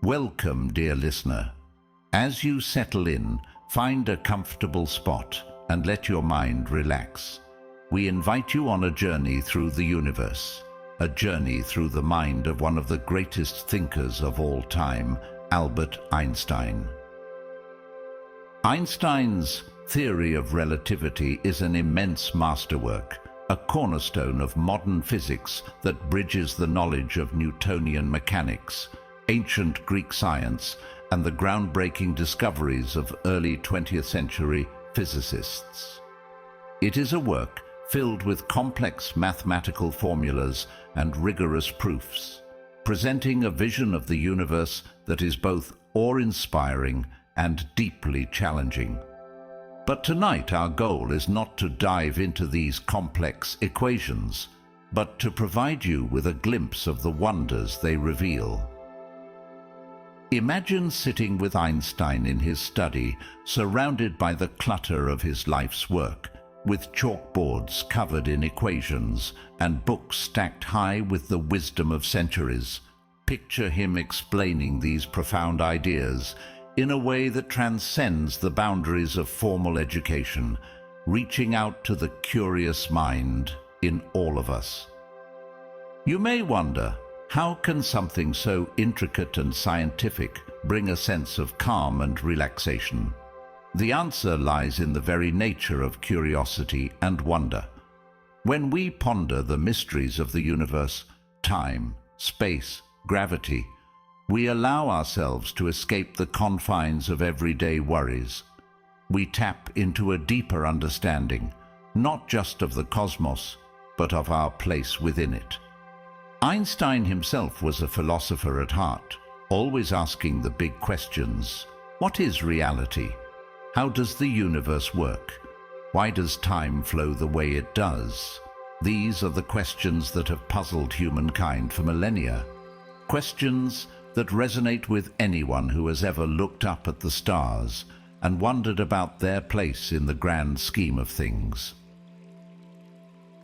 Welcome, dear listener. As you settle in, find a comfortable spot and let your mind relax. We invite you on a journey through the universe, a journey through the mind of one of the greatest thinkers of all time, Albert Einstein. Einstein's theory of relativity is an immense masterwork, a cornerstone of modern physics that bridges the knowledge of Newtonian mechanics, ancient Greek science, and the groundbreaking discoveries of early 20th century physicists. It is a work filled with complex mathematical formulas and rigorous proofs, presenting a vision of the universe that is both awe-inspiring and deeply challenging. But tonight our goal is not to dive into these complex equations, but to provide you with a glimpse of the wonders they reveal. Imagine sitting with Einstein in his study, surrounded by the clutter of his life's work, with chalkboards covered in equations and books stacked high with the wisdom of centuries. Picture him explaining these profound ideas in a way that transcends the boundaries of formal education, reaching out to the curious mind in all of us. You may wonder, how can something so intricate and scientific bring a sense of calm and relaxation? The answer lies in the very nature of curiosity and wonder. When we ponder the mysteries of the universe, time, space, gravity, we allow ourselves to escape the confines of everyday worries. We tap into a deeper understanding, not just of the cosmos, but of our place within it. Einstein himself was a philosopher at heart, always asking the big questions. What is reality? How does the universe work? Why does time flow the way it does? These are the questions that have puzzled humankind for millennia. Questions that resonate with anyone who has ever looked up at the stars and wondered about their place in the grand scheme of things.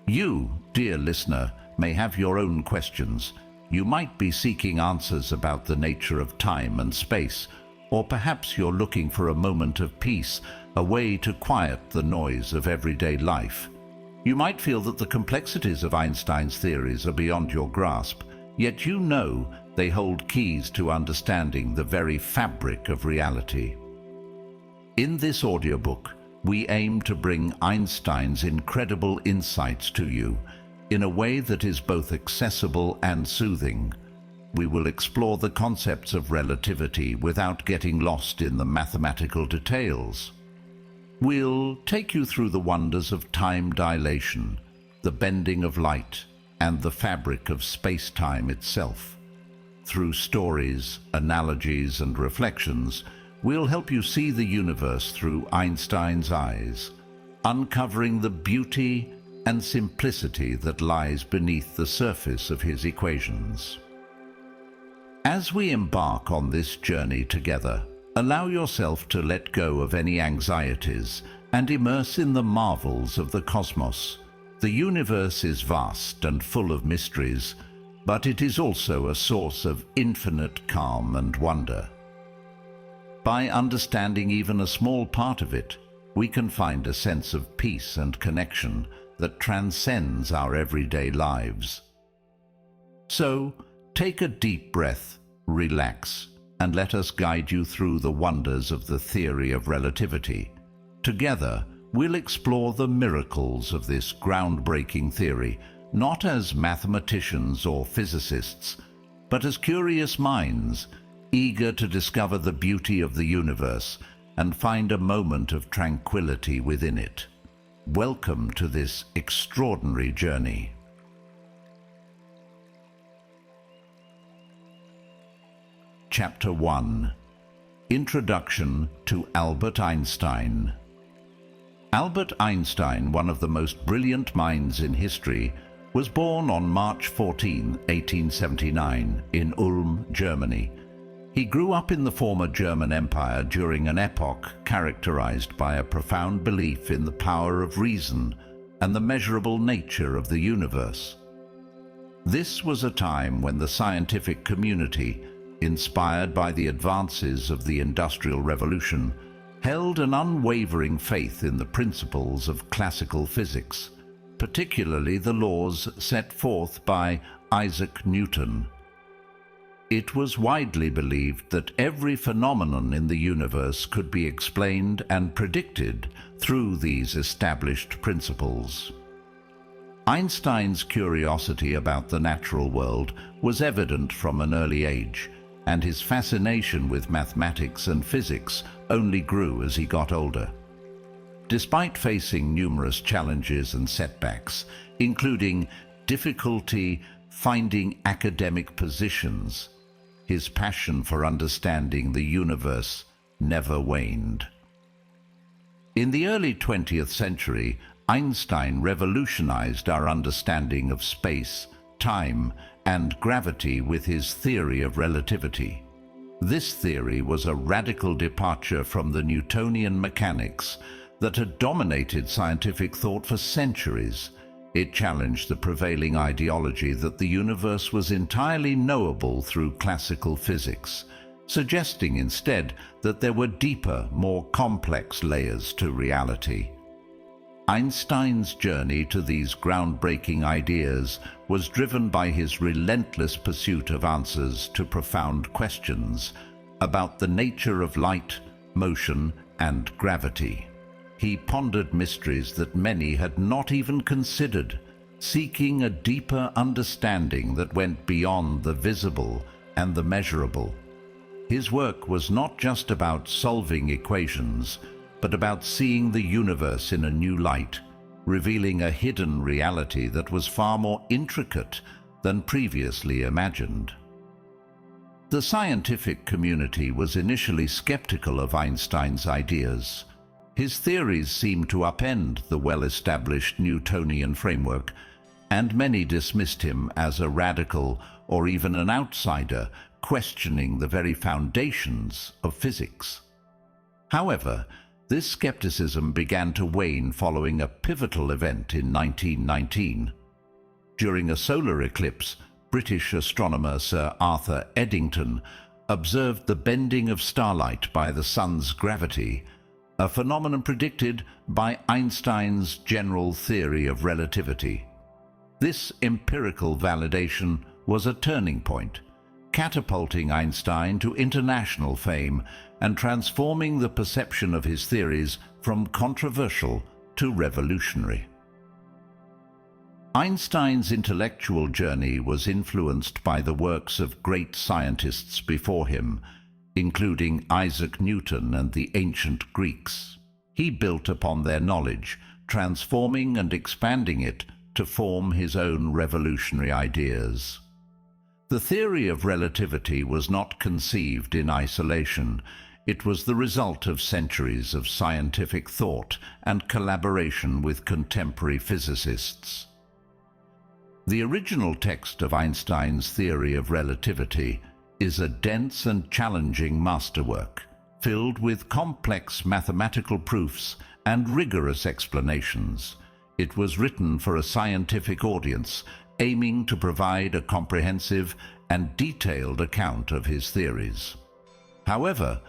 You, dear listener, may have your own questions. You might be seeking answers about the nature of time and space, or perhaps you're looking for a moment of peace, a way to quiet the noise of everyday life. You might feel that the complexities of Einstein's theories are beyond your grasp, yet you know they hold keys to understanding the very fabric of reality. In this audiobook, we aim to bring Einstein's incredible insights to you in a way that is both accessible and soothing. We will explore the concepts of relativity without getting lost in the mathematical details. We'll take you through the wonders of time dilation, the bending of light, and the fabric of space-time itself. Through stories, analogies, and reflections, we'll help you see the universe through Einstein's eyes, uncovering the beauty and simplicity that lies beneath the surface of his equations. As we embark on this journey together, allow yourself to let go of any anxieties and immerse in the marvels of the cosmos. The universe is vast and full of mysteries, but it is also a source of infinite calm and wonder. By understanding even a small part of it, we can find a sense of peace and connection that transcends our everyday lives. So, take a deep breath, relax, and let us guide you through the wonders of the theory of relativity. Together, we'll explore the miracles of this groundbreaking theory, not as mathematicians or physicists, but as curious minds, eager to discover the beauty of the universe and find a moment of tranquility within it. Welcome to this extraordinary journey. Chapter 1. Introduction to Albert Einstein. Albert Einstein, one of the most brilliant minds in history, was born on March 14, 1879, in Ulm, Germany. He grew up in the former German Empire during an epoch characterized by a profound belief in the power of reason and the measurable nature of the universe. This was a time when the scientific community inspired by the advances of the Industrial Revolution, held an unwavering faith in the principles of classical physics, particularly the laws set forth by Isaac Newton. It was widely believed that every phenomenon in the universe could be explained and predicted through these established principles. Einstein's curiosity about the natural world was evident from an early age, and his fascination with mathematics and physics only grew as he got older. Despite facing numerous challenges and setbacks, including difficulty finding academic positions, his passion for understanding the universe never waned. In the early 20th century, Einstein revolutionized our understanding of space, time, and gravity with his theory of relativity. This theory was a radical departure from the Newtonian mechanics that had dominated scientific thought for centuries. It challenged the prevailing ideology that the universe was entirely knowable through classical physics, suggesting instead that there were deeper, more complex layers to reality. Einstein's journey to these groundbreaking ideas was driven by his relentless pursuit of answers to profound questions about the nature of light, motion, and gravity. He pondered mysteries that many had not even considered, seeking a deeper understanding that went beyond the visible and the measurable. His work was not just about solving equations, but about seeing the universe in a new light, revealing a hidden reality that was far more intricate than previously imagined. The scientific community was initially skeptical of Einstein's ideas. His theories seemed to upend the well-established Newtonian framework, and many dismissed him as a radical or even an outsider, questioning the very foundations of physics. However, this skepticism began to wane following a pivotal event in 1919. During a solar eclipse, British astronomer Sir Arthur Eddington observed the bending of starlight by the sun's gravity, a phenomenon predicted by Einstein's general theory of relativity. This empirical validation was a turning point, catapulting Einstein to international fame and transforming the perception of his theories from controversial to revolutionary. Einstein's intellectual journey was influenced by the works of great scientists before him, including Isaac Newton and the ancient Greeks. He built upon their knowledge, transforming and expanding it to form his own revolutionary ideas. The theory of relativity was not conceived in isolation. It was the result of centuries of scientific thought and collaboration with contemporary physicists. The original text of Einstein's theory of relativity is a dense and challenging masterwork, filled with complex mathematical proofs and rigorous explanations. It was written for a scientific audience, aiming to provide a comprehensive and detailed account of his theories. However,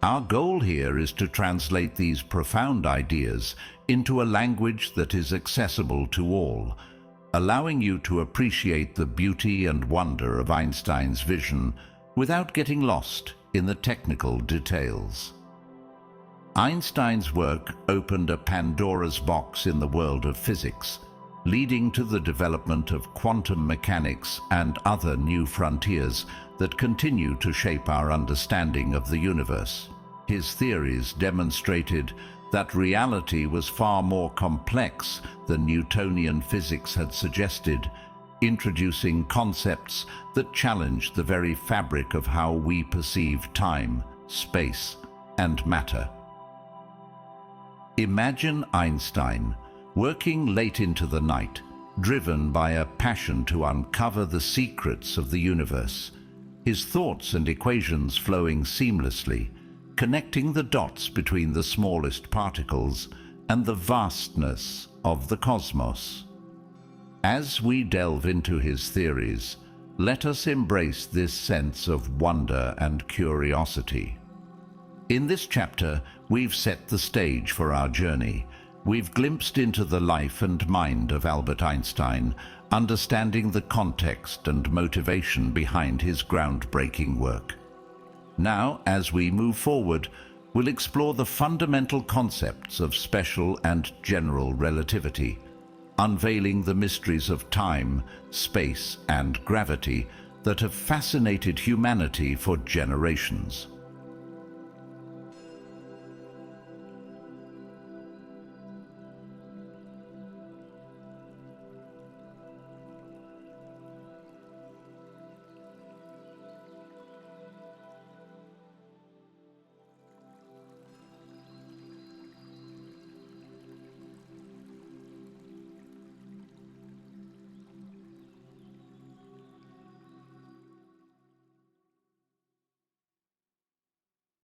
our goal here is to translate these profound ideas into a language that is accessible to all, allowing you to appreciate the beauty and wonder of Einstein's vision without getting lost in the technical details. Einstein's work opened a Pandora's box in the world of physics, leading to the development of quantum mechanics and other new frontiers that continue to shape our understanding of the universe. His theories demonstrated that reality was far more complex than Newtonian physics had suggested, introducing concepts that challenged the very fabric of how we perceive time, space, and matter. Imagine Einstein working late into the night, driven by a passion to uncover the secrets of the universe, his thoughts and equations flowing seamlessly, connecting the dots between the smallest particles and the vastness of the cosmos. As we delve into his theories, Let us embrace this sense of wonder and curiosity. In this chapter, we've set the stage for our journey. We've glimpsed into the life and mind of Albert Einstein, understanding the context and motivation behind his groundbreaking work. Now, as we move forward, we'll explore the fundamental concepts of special and general relativity, unveiling the mysteries of time, space, and gravity that have fascinated humanity for generations.